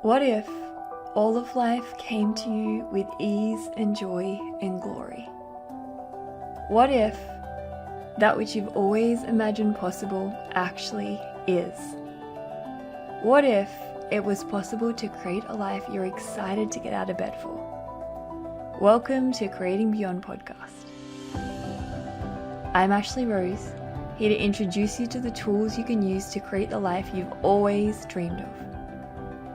What if all of life came to you with ease and joy and glory? What if that which you've always imagined possible actually is? What if it was possible to create a life you're excited to get out of bed for? Welcome to Creating Beyond podcast. I'm Ashley Rose, here to introduce you to the tools you can use to create the life you've always dreamed of.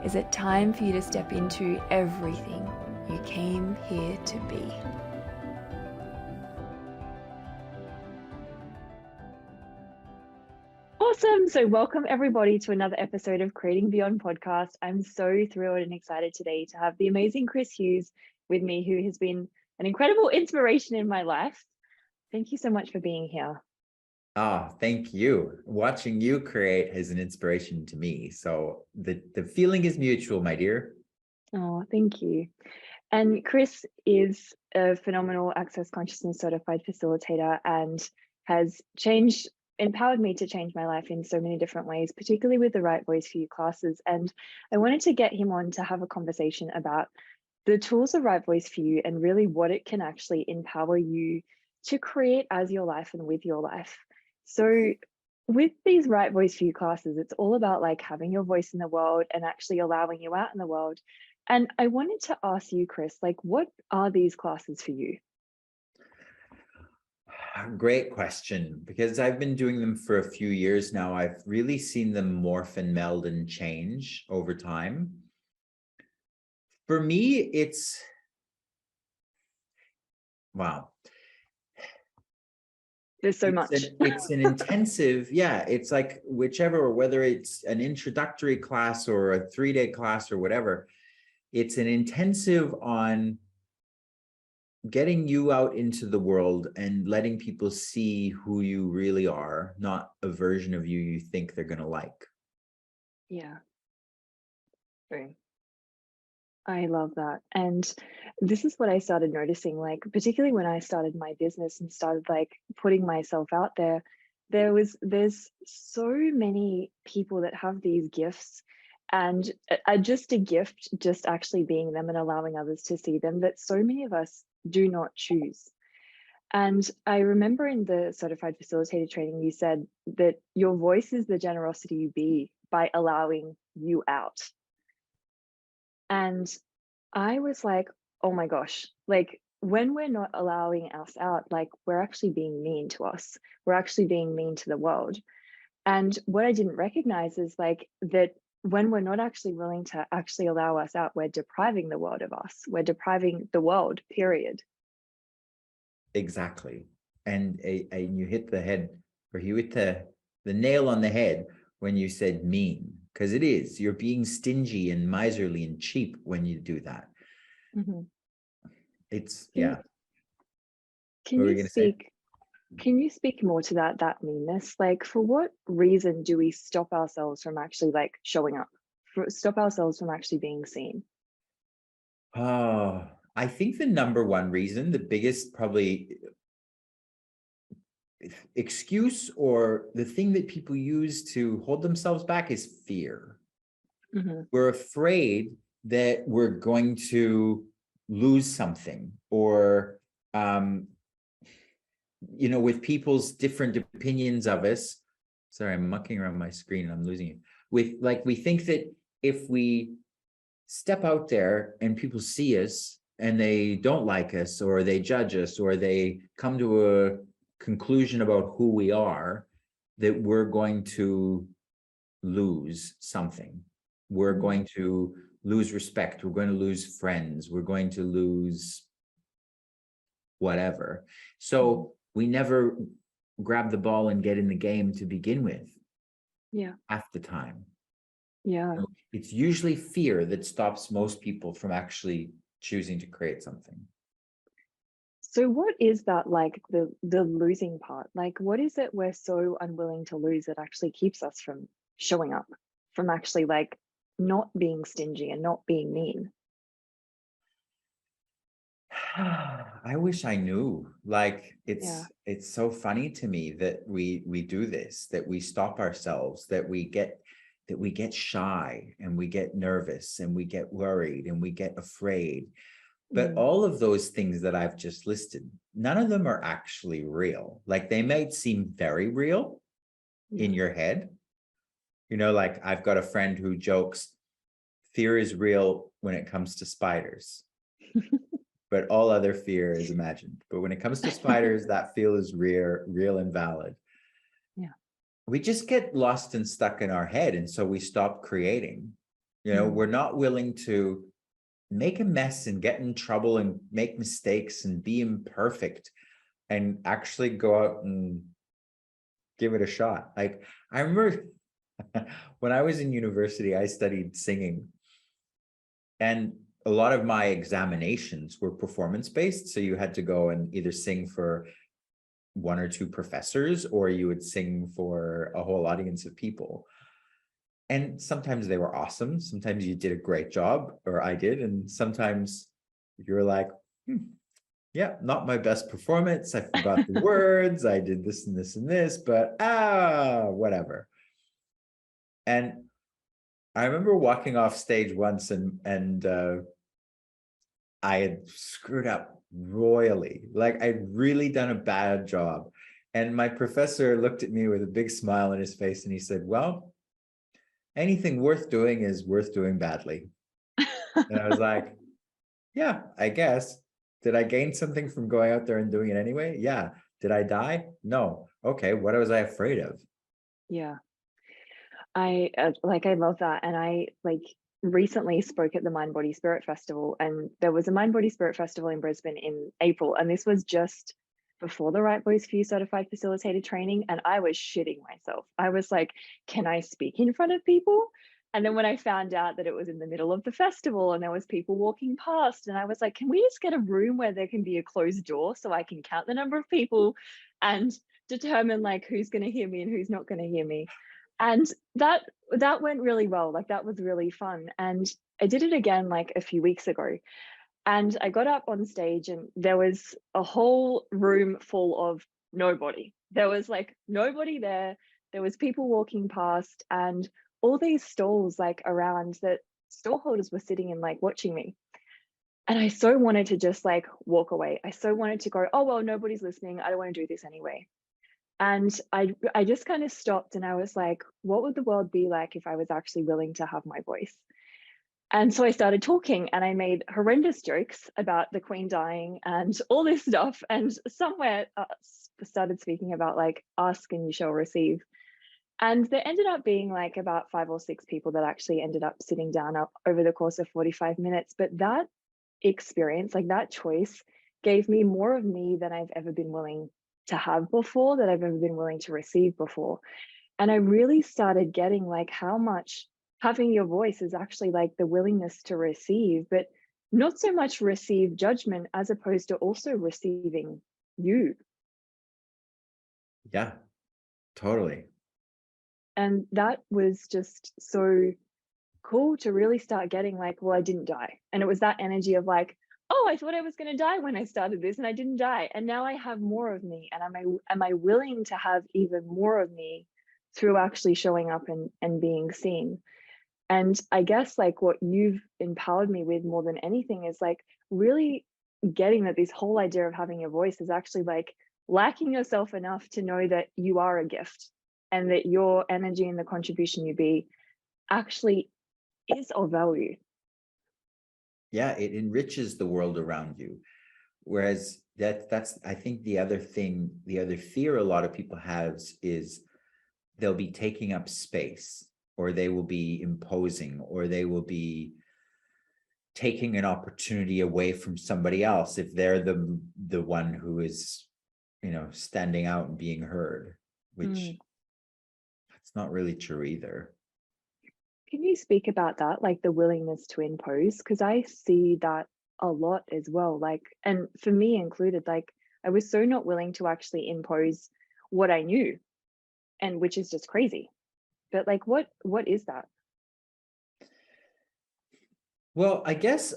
Is it time for you to step into everything you came here to be? Awesome. So welcome everybody to another episode of Creating Beyond podcast. I'm so thrilled and excited today to have the amazing Chris Hughes with me, who has been an incredible inspiration in my life. Thank you so much for being here. Oh, thank you. Watching you create is an inspiration to me. So the feeling is mutual, my dear. Oh, thank you. And Chris is a phenomenal Access Consciousness certified facilitator and has empowered me to change my life in so many different ways, particularly with the Right Voice for You classes. And I wanted to get him on to have a conversation about the tools of Right Voice for You and really what it can actually empower you to create as your life and with your life. So with these Right Voice for You classes, it's all about like having your voice in the world and actually allowing you out in the world. And I wanted to ask you, Chris, like, what are these classes for you? Great question, because I've been doing them for a few years now. I've really seen them morph and meld and change over time. For me, it's, wow. There's so much. It's an intensive, yeah, it's like whichever, whether it's an introductory class or a 3-day class or whatever, it's an intensive on getting you out into the world and letting people see who you really are, not a version of you think they're going to like. Yeah. True. I love that. And this is what I started noticing, like, particularly when I started my business and started like putting myself out there, there's so many people that have these gifts and are just a gift, just actually being them and allowing others to see them, that so many of us do not choose. And I remember in the certified facilitator training, you said that your voice is the generosity you be by allowing you out. And I was like, oh my gosh, like when we're not allowing us out, like we're actually being mean to us. We're actually being mean to the world. And what I didn't recognize is like that when we're not actually willing to actually allow us out, we're depriving the world of us. We're depriving the world, period. Exactly. And you hit the head, or you hit the nail on the head when you said mean, because it is. You're being stingy and miserly and cheap when you do that. Mm-hmm. It's, Can, yeah. Can What were you you going to say? speak? Can you speak more to that meanness? Like, for what reason do we stop ourselves from actually like showing up? Stop ourselves from actually being seen? Oh, I think the number one reason, the biggest probably excuse or the thing that people use to hold themselves back is fear. Mm-hmm. We're afraid that we're going to lose something, or with people's different opinions of us. Sorry, I'm mucking around my screen and I'm losing it. We think that if we step out there and people see us and they don't like us, or they judge us, or they come to a conclusion about who we are, that we're going to lose something. We're going to lose respect. We're going to lose friends. We're going to lose whatever. So we never grab the ball and get in the game to begin with. Yeah. Half the time. Yeah. So it's usually fear that stops most people from actually choosing to create something. So what is that, like the losing part? Like, what is it we're so unwilling to lose that actually keeps us from showing up, from actually like not being stingy and not being mean? I wish I knew. Like, it's so funny to me that we do this, that we stop ourselves, that we get that we get shy and we get nervous and we get worried and we get afraid. But all of those things that I've just listed, none of them are actually real. Like they might seem very real in your head. You know, like I've got a friend who jokes, fear is real when it comes to spiders, but all other fear is imagined. But when it comes to spiders, that fear is real and valid. Yeah. We just get lost and stuck in our head. And so we stop creating. You know, we're not willing to make a mess and get in trouble and make mistakes and be imperfect and actually go out and give it a shot. Like I remember when I was in university, I studied singing, and a lot of my examinations were performance-based. So you had to go and either sing for one or two professors, or you would sing for a whole audience of people. And sometimes they were awesome. Sometimes you did a great job, or I did. And sometimes you're like, yeah, not my best performance. I forgot the words. I did this and this and this, but whatever. And I remember walking off stage once and I had screwed up royally. Like I'd really done a bad job. And my professor looked at me with a big smile on his face and he said, well, anything worth doing is worth doing badly. And I was like, yeah, I guess. Did I gain something from going out there and doing it anyway? Yeah. Did I die? No. Okay. What was I afraid of? Yeah. I I love that. And I recently spoke at the Mind Body Spirit Festival, and there was a Mind Body Spirit Festival in Brisbane in April, and this was just before the Right Voice Hughes certified facilitator training, and I was shitting myself. I was like, can I speak in front of people? And then when I found out that it was in the middle of the festival and there was people walking past, and I was like, can we just get a room where there can be a closed door so I can count the number of people and determine like who's going to hear me and who's not going to hear me? And that went really well. Like that was really fun. And I did it again like a few weeks ago. And I got up on stage and there was a whole room full of nobody. There was like nobody there. There was people walking past and all these stalls like around that stall holders were sitting and like watching me. And I so wanted to just like walk away. I so wanted to go, oh well, nobody's listening. I don't want to do this anyway. And I just kind of stopped and I was like, what would the world be like if I was actually willing to have my voice? And so I started talking and I made horrendous jokes about the Queen dying and all this stuff. And somewhere started speaking about like, ask and you shall receive. And there ended up being like about 5 or 6 people that actually ended up sitting down over the course of 45 minutes. But that experience, like that choice, gave me more of me than I've ever been willing to have before, that I've ever been willing to receive before. And I really started getting like how much having your voice is actually like the willingness to receive, but not so much receive judgment as opposed to also receiving you. Yeah, totally. And that was just so cool to really start getting like, well, I didn't die. And it was that energy of like, oh, I thought I was going to die when I started this and I didn't die. And now I have more of me. And am I willing to have even more of me through actually showing up and being seen? And I guess like what you've empowered me with more than anything is like really getting that this whole idea of having a voice is actually like lacking yourself enough to know that you are a gift and that your energy and the contribution you be actually is of value. Yeah, it enriches the world around you. Whereas that's I think the other thing, the other fear a lot of people have is they'll be taking up space, or they will be imposing, or they will be taking an opportunity away from somebody else if they're the one who is, you know, standing out and being heard, which that's not really true either. Can you speak about that, like the willingness to impose? Because I see that a lot as well. Like, and for me included, like I was so not willing to actually impose what I knew, and which is just crazy. But like, what is that? Well, I guess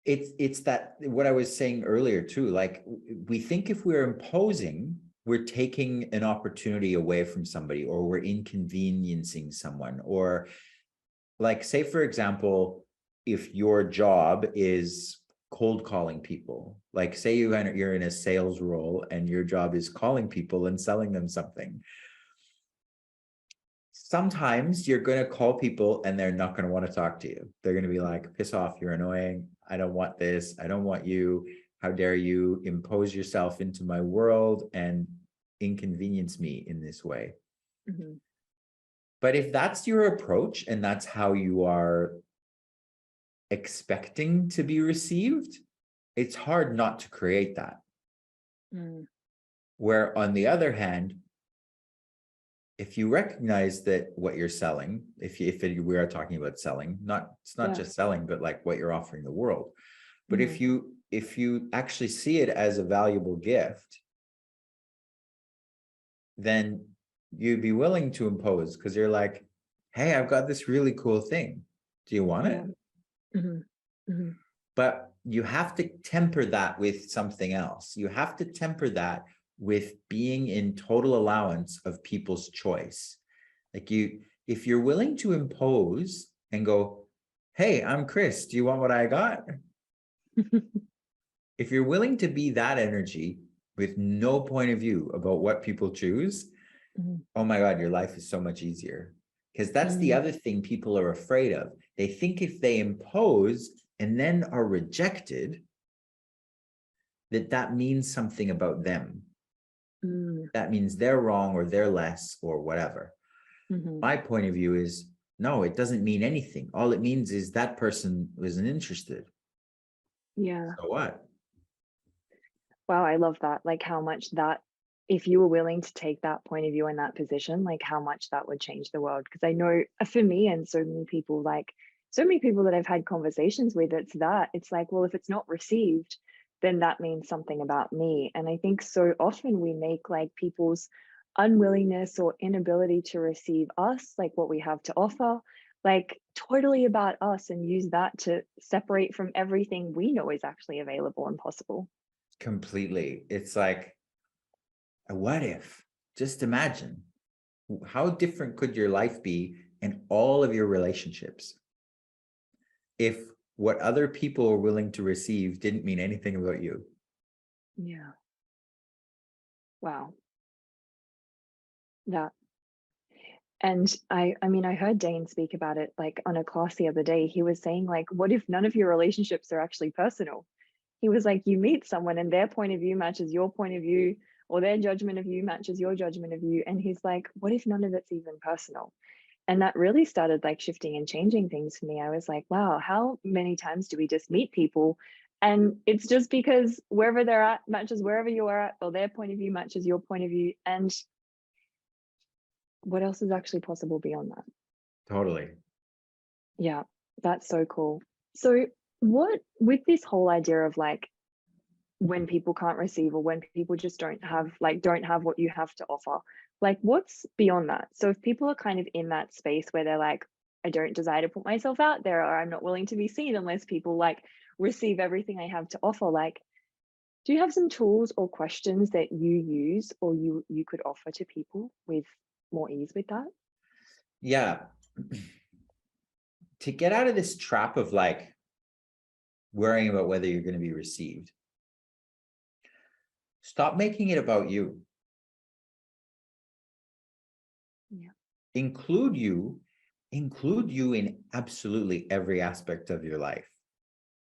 it's that what I was saying earlier too. Like we think if we're imposing, we're taking an opportunity away from somebody, or we're inconveniencing someone, or like, say, for example, if your job is cold calling people, like say you're in a sales role and your job is calling people and selling them something. Sometimes you're going to call people and they're not going to want to talk to you. They're going to be like, piss off, you're annoying. I don't want this. I don't want you. How dare you impose yourself into my world and inconvenience me in this way? Mm-hmm. But if that's your approach and that's how you are expecting to be received, it's hard not to create that. Mm. Where on the other hand, if you recognize that what you're selling, we are talking about selling, it's not just selling, but like what you're offering the world. But if you actually see it as a valuable gift, then you'd be willing to impose, because you're like, hey, I've got this really cool thing. Do you want it? Mm-hmm. Mm-hmm. But you have to temper that with something else. You have to temper that with being in total allowance of people's choice. Like if you're willing to impose and go, hey, I'm Chris, do you want what I got? If you're willing to be that energy with no point of view about what people choose, oh my God, your life is so much easier. Because that's the other thing people are afraid of. They think if they impose and then are rejected, that means something about them. That means they're wrong or they're less or whatever. My point of view is, no, it doesn't mean anything. All it means is that person isn't interested. Yeah. So what? Wow, I love that. Like how much that, if you were willing to take that point of view in that position, like how much that would change the world. Because I know for me and so many people, that I've had conversations with, it's like, well, if it's not received, then that means something about me. And I think so often we make like people's unwillingness or inability to receive us, like what we have to offer, like totally about us, and use that to separate from everything we know is actually available and possible. Completely. It's like, what if? Just imagine, how different could your life be and all of your relationships if what other people are willing to receive didn't mean anything about you? Yeah. Wow. That. And I mean, I heard Dane speak about it like on a class the other day. He was saying like, what if none of your relationships are actually personal? He was like, you meet someone and their point of view matches your point of view, or their judgment of you matches your judgment of you. And he's like, what if none of it's even personal? And that really started like shifting and changing things for me. I was like, wow, how many times do we just meet people and it's just because wherever they're at matches wherever you are at, or their point of view matches your point of view. And what else is actually possible beyond that? Totally. Yeah, that's so cool. So what, with this whole idea of like when people can't receive, or when people just don't have what you have to offer, like what's beyond that? So if people are kind of in that space where they're like, I don't desire to put myself out there, or I'm not willing to be seen unless people like receive everything I have to offer, like do you have some tools or questions that you use or you could offer to people with more ease with that? Yeah. To get out of this trap of like worrying about whether you're going to be received, stop making it about you. Yeah. Include you in absolutely every aspect of your life.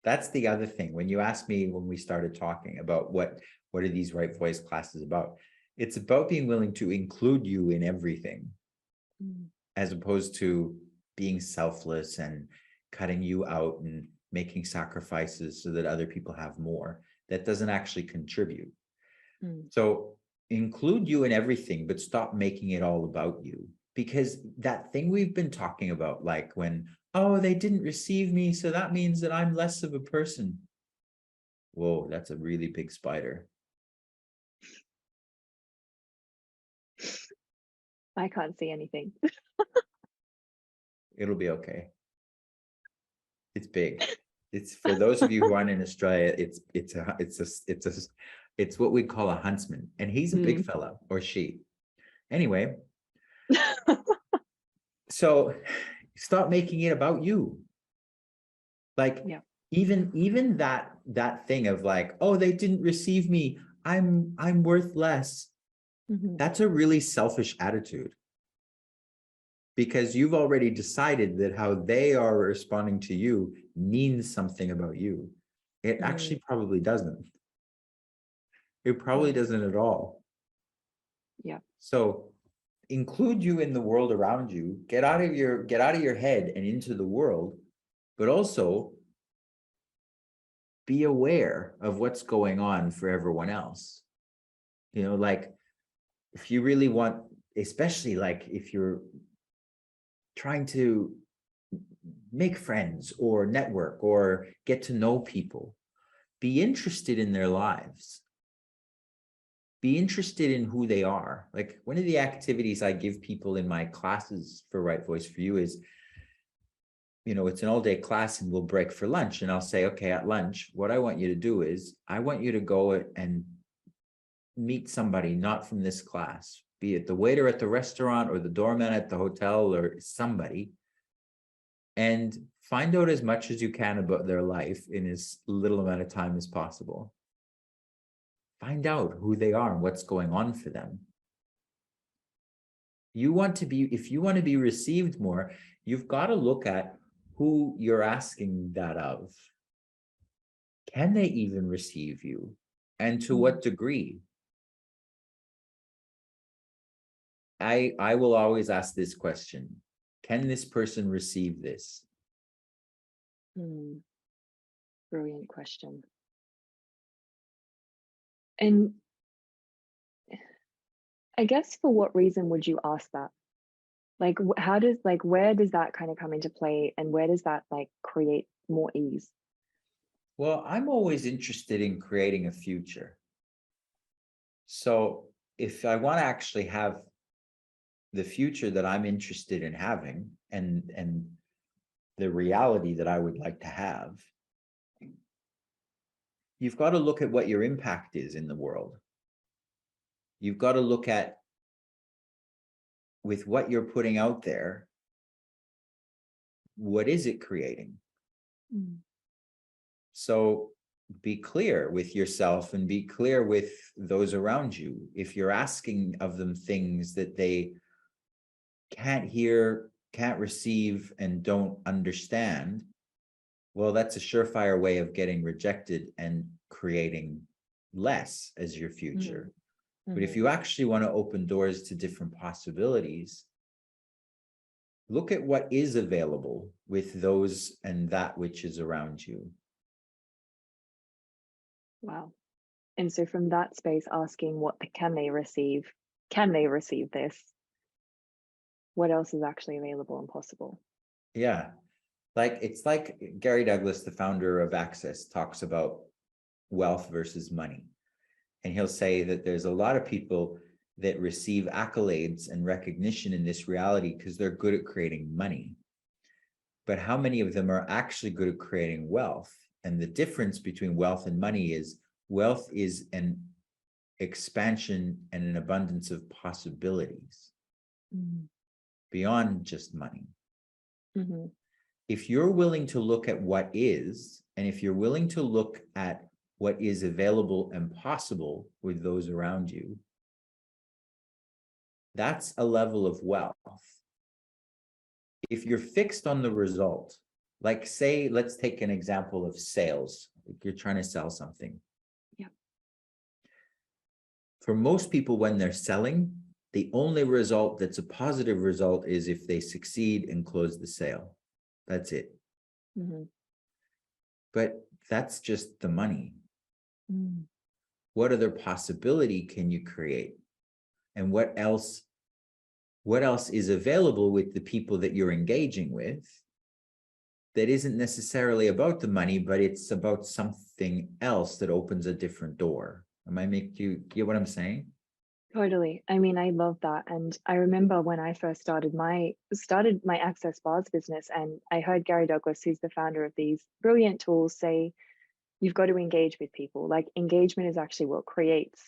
That's the other thing. When you asked me when we started talking about what are these right voice classes about, it's about being willing to include you in everything, as opposed to being selfless and cutting you out and making sacrifices so that other people have more. That doesn't actually contribute. So include you in everything, but stop making it all about you. Because that thing we've been talking about, like when, oh, they didn't receive me, so that means that I'm less of a person. Whoa, that's a really big spider. I can't see anything. It'll be okay. It's big. It's, for those of you who aren't in Australia, it's a It's what we call a huntsman, and he's a big fella, or she. Anyway, so stop making it about you. Like, Yeah. even that thing of like, oh, they didn't receive me, I'm worth less. That's a really selfish attitude, because you've already decided that how they are responding to you means something about you. It actually probably doesn't. It probably doesn't at all. Yeah. So include you in the world around you, get out of your head and into the world, but also be aware of what's going on for everyone else. You know, like, if you really want, especially like if you're trying to make friends or network or get to know people, be interested in their lives. Be interested in who they are. Like, one of the activities I give people in my classes for Right Voice for You is, you know, it's an all-day class and we'll break for lunch. And I'll say, okay, at lunch, what I want you to do is I want you to go and meet somebody not from this class, be it the waiter at the restaurant or the doorman at the hotel or somebody, and find out as much as you can about their life in as little amount of time as possible. Find out who they are and what's going on for them. If you want to be received more, you've got to look at who you're asking that of. Can they even receive you? And to what degree? I will always ask this question. Can this person receive this? Brilliant question. And I guess for what reason would you ask that? Like, where does that kind of come into play, and where does that like create more ease? Well, I'm always interested in creating a future. So if I want to actually have the future that I'm interested in having, and the reality that I would like to have, you've got to look at what your impact is in the world. You've got to look at, with what you're putting out there, what is it creating? So be clear with yourself and be clear with those around you. If you're asking of them things that they can't hear, can't receive, and don't understand, well, that's a surefire way of getting rejected and creating less as your future. But if you actually want to open doors to different possibilities, look at what is available with those and that which is around you. Wow. And so from that space, asking can they receive? Can they receive this? What else is actually available and possible? Yeah. Like, it's like Gary Douglas, the founder of Access, talks about wealth versus money. And he'll say that there's a lot of people that receive accolades and recognition in this reality because they're good at creating money. But how many of them are actually good at creating wealth? And the difference between wealth and money is wealth is an expansion and an abundance of possibilities beyond just money. If you're willing to look at what is, and if you're willing to look at what is available and possible with those around you, that's a level of wealth. If you're fixed on the result, like, say, let's take an example of sales. Like, you're trying to sell something. Yeah. For most people, when they're selling, the only result that's a positive result is if they succeed and close the sale. That's it. But that's just the money. What other possibility can you create? And what else is available with the people that you're engaging with that isn't necessarily about the money, but it's about something else that opens a different door? Make you get what I'm saying? Totally. I mean, I love that. And I remember when I first started my Access Bars business, and I heard Gary Douglas, who's the founder of these brilliant tools, say, you've got to engage with people. Like engagement is actually what creates.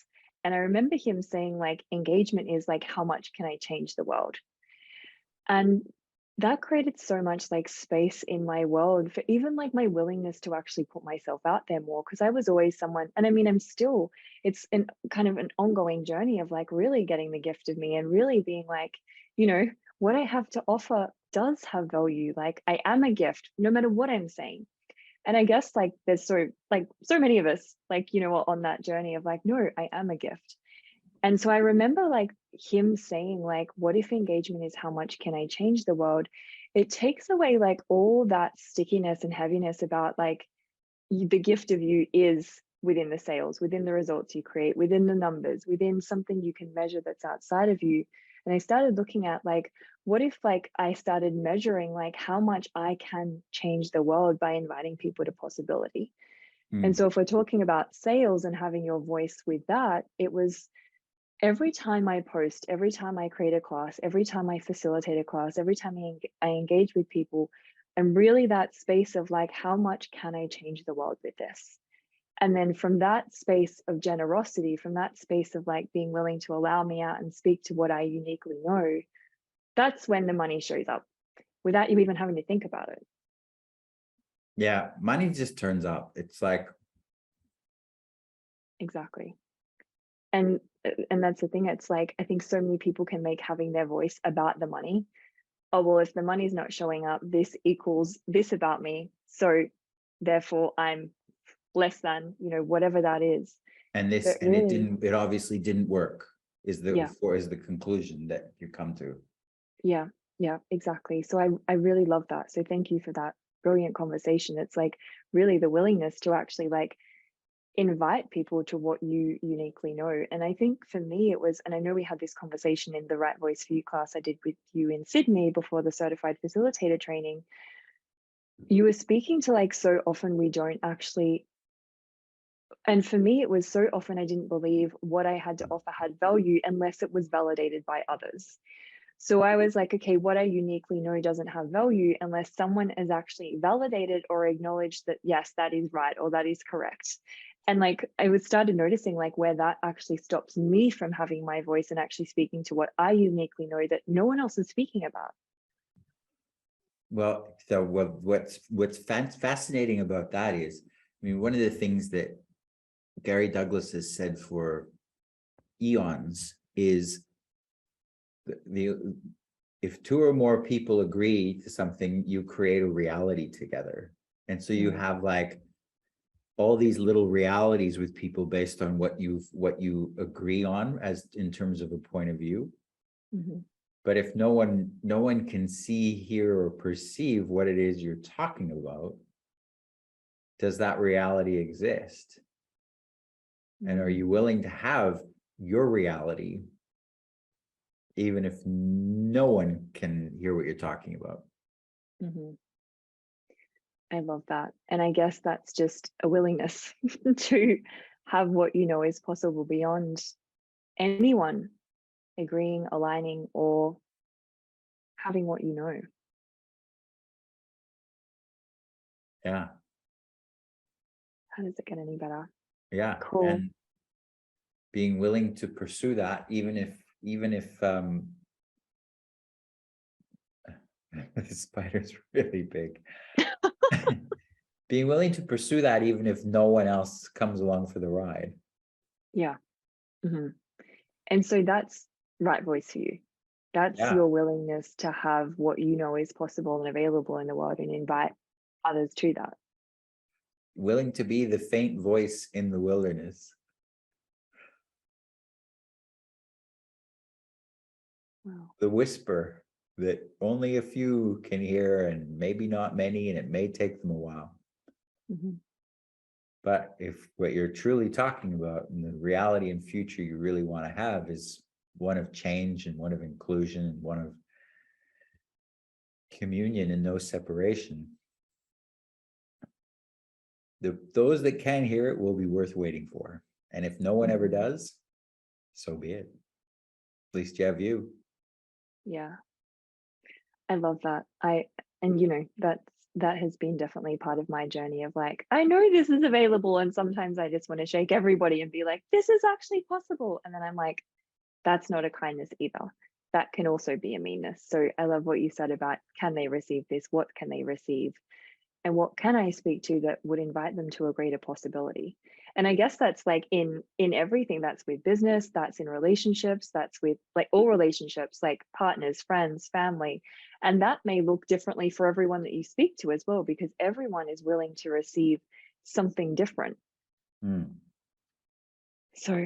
And I remember him saying like engagement is like, how much can I change the world? And that created so much like space in my world for even like my willingness to actually put myself out there more. Cause I was always someone, and I mean, I'm still, it's an kind of an ongoing journey of like really getting the gift of me and really being like, you know, what I have to offer does have value. Like I am a gift, no matter what I'm saying. And I guess like there's so many of us, like, you know, are on that journey of like, no, I am a gift. And so I remember like him saying like, what if engagement is how much can I change the world? It takes away like all that stickiness and heaviness about like the gift of you is within the sales, within the results you create, within the numbers, within something you can measure that's outside of you. And I started looking at like, what if like I started measuring like how much I can change the world by inviting people to possibility? And Mm. so if we're talking about sales and having your voice with that, it was every time I post, every time I create a class, every time I facilitate a class, every time I engage with people, and really that space of like, how much can I change the world with this? And then from that space of generosity, from that space of like being willing to allow me out and speak to what I uniquely know, that's when the money shows up without you even having to think about it. Yeah, money just turns up. It's like, Exactly. And that's the thing. It's like, I think so many people can make having their voice about the money. Oh, well, if the money's not showing up, this equals this about me. So therefore I'm less than, you know, whatever that is. But and really, it obviously didn't work, yeah, is the conclusion that you come to. yeah, yeah, exactly. So I really love that. So thank you for that brilliant conversation. It's like really the willingness to actually like invite people to what you uniquely know. And I think for me, it was, and I know we had this conversation in the Right Voice for You class I did with you in Sydney before the certified facilitator training. You were speaking to like so often we don't actually, and for me, it was so often I didn't believe what I had to offer had value unless it was validated by others. So I was like, okay, what I uniquely know doesn't have value unless someone has actually validated or acknowledged that, yes, that is right or that is correct. And like I was started noticing like where that actually stops me from having my voice and actually speaking to what I uniquely know that no one else is speaking about. Well, so what's fascinating about that is, I mean, one of the things that Gary Douglas has said for eons is the if two or more people agree to something, you create a reality together. And so you Mm, have like all these little realities with people based on what you agree on as in terms of a point of view. mhm, But if no one can see, hear, or perceive what it is you're talking about, does that reality exist? And are mm, you willing to have your reality, even if no one can hear what you're talking about? mhm. I love that. And I guess that's just a willingness to have what you know is possible beyond anyone agreeing, aligning, or having what you know. Yeah, How does it get any better? yeah. Cool. And being willing to pursue that, even if the spider's really big. Being willing to pursue that even if no one else comes along for the ride. Yeah. Hmm. And so that's right voice for you. That's Yeah. your willingness to have what you know is possible and available in the world and invite others to that. Willing to be the faint voice in the wilderness. Wow. The whisper that only a few can hear and maybe not many, and it may take them a while. Hmm. But if what you're truly talking about and the reality and future you really want to have is one of change and one of inclusion and one of communion and no separation, those that can hear it will be worth waiting for. And if no one ever Hmm. does, so be it. At least you have you. Yeah. I love that. And you know, that's that has been definitely part of my journey of like, I know this is available. And sometimes I just want to shake everybody and be like, this is actually possible. And then I'm like, that's not a kindness either. That can also be a meanness. So I love what you said about, can they receive this? What can they receive? And what can I speak to that would invite them to a greater possibility? And I guess that's like in everything. That's with business, that's in relationships, that's with like all relationships, like partners, friends, family. And that may look differently for everyone that you speak to as well, because everyone is willing to receive something different. Mm. So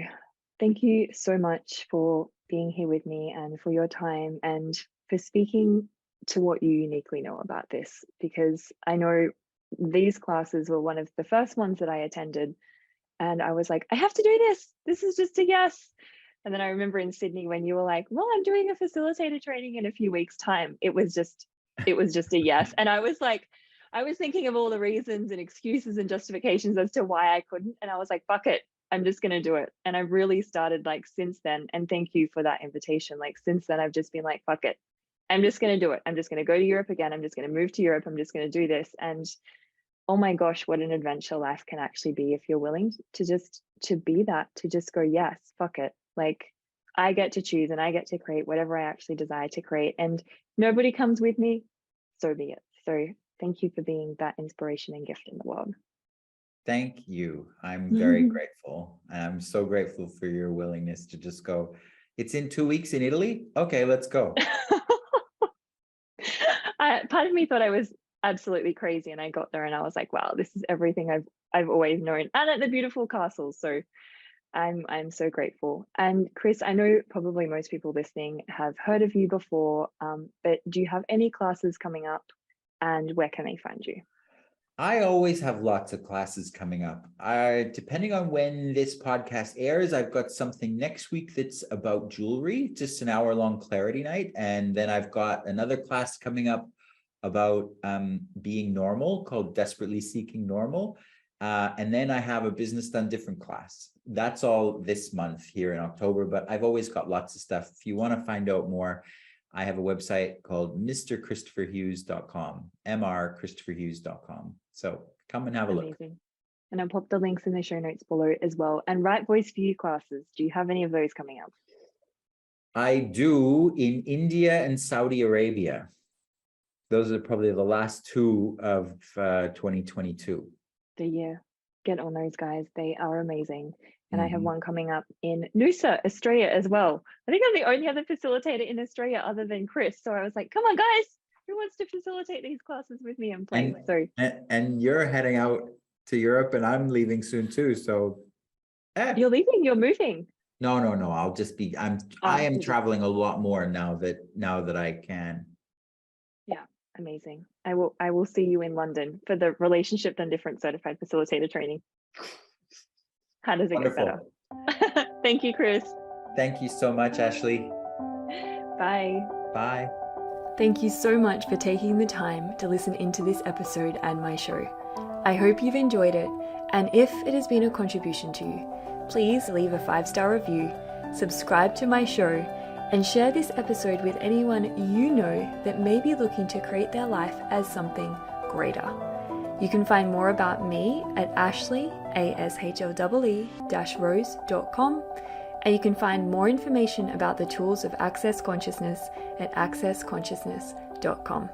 thank you so much for being here with me and for your time and for speaking to what you uniquely know about this, because I know these classes were one of the first ones that I attended. And I was like, I have to do this. This is just a yes. And then I remember in Sydney when you were like, well, I'm doing a facilitator training in a few weeks' time. It was just a yes. And I was like, I was thinking of all the reasons and excuses and justifications as to why I couldn't. And I was like, fuck it. I'm just going to do it. And I really started like since then. And thank you for that invitation. Like since then, I've just been like, fuck it. I'm just going to do it. I'm just going to go to Europe again. I'm just going to move to Europe. I'm just going to do this. And oh my gosh, what an adventure life can actually be if you're willing to just to be that, to just go, yes, fuck it. Like I get to choose and I get to create whatever I actually desire to create. And nobody comes with me, so be it. So thank you for being that inspiration and gift in the world. Thank you. I'm very grateful. And I'm so grateful for your willingness to just go, it's in 2 weeks in Italy. Okay, let's go. Part of me thought I was absolutely crazy, and I got there and I was like, wow, this is everything I've always known, and at the beautiful castle. So I'm so grateful. And Chris, I know probably most people listening have heard of you before, but do you have any classes coming up, and where can they find you? I always have lots of classes coming up. Depending on when this podcast airs, I've got something next week that's about jewelry, just an hour-long clarity night. And then I've got another class coming up about being normal called Desperately Seeking Normal. And then I have a Business Done Different class. That's all this month here in October, but I've always got lots of stuff. If you want to find out more, I have a website called mrchristopherhughes.com, mrchristopherhughes.com. So come and have a look. Amazing. And I'll pop the links in the show notes below as well. And Right Voice for You classes, do you have any of those coming up? I do in India and Saudi Arabia. Those are probably the last two of 2022. The year. Get on those, guys. They are amazing. And I have one coming up in Noosa, Australia as well. I think I'm the only other facilitator in Australia other than Chris. So I was like, come on, guys, who wants to facilitate these classes with me and play? And you're heading out to Europe and I'm leaving soon too. So you're leaving, you're moving. No. I'll just be, I am traveling a lot more now that I can. Yeah, amazing. I will see you in London for the Relationship Done Different Certified Facilitator training. How does it get better? Thank you, Chris. Thank you so much, Ashley. Bye. Bye. Thank you so much for taking the time to listen into this episode and my show. I hope you've enjoyed it, and if it has been a contribution to you, please leave a 5-star review, subscribe to my show, and share this episode with anyone you know that may be looking to create their life as something greater. You can find more about me at Ashley, ASHLEE-rose.com, and you can find more information about the tools of Access Consciousness at accessconsciousness.com.